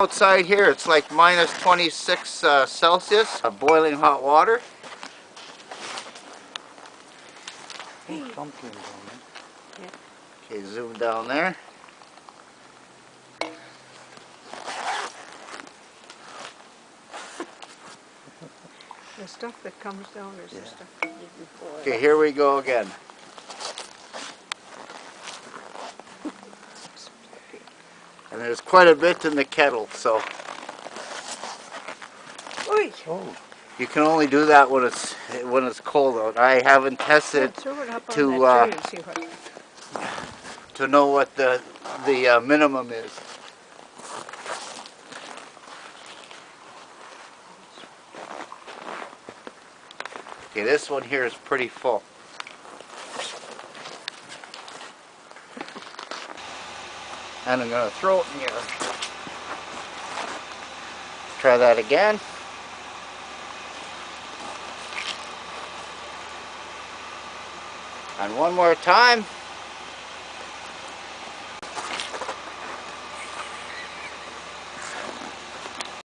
Outside here it's like minus 26 Celsius, boiling hot water. Hey. Okay, zoom down there. The stuff that comes down is the stuff you did before. Okay, here we go again. And there's quite a bit in the kettle, so Oy. Oh. you can only do that when it's cold out. I haven't tested Throw it up on to that tree and see what. to know what the minimum is. Okay, this one here is pretty full. And I'm going to throw it in here. Try that again. And one more time.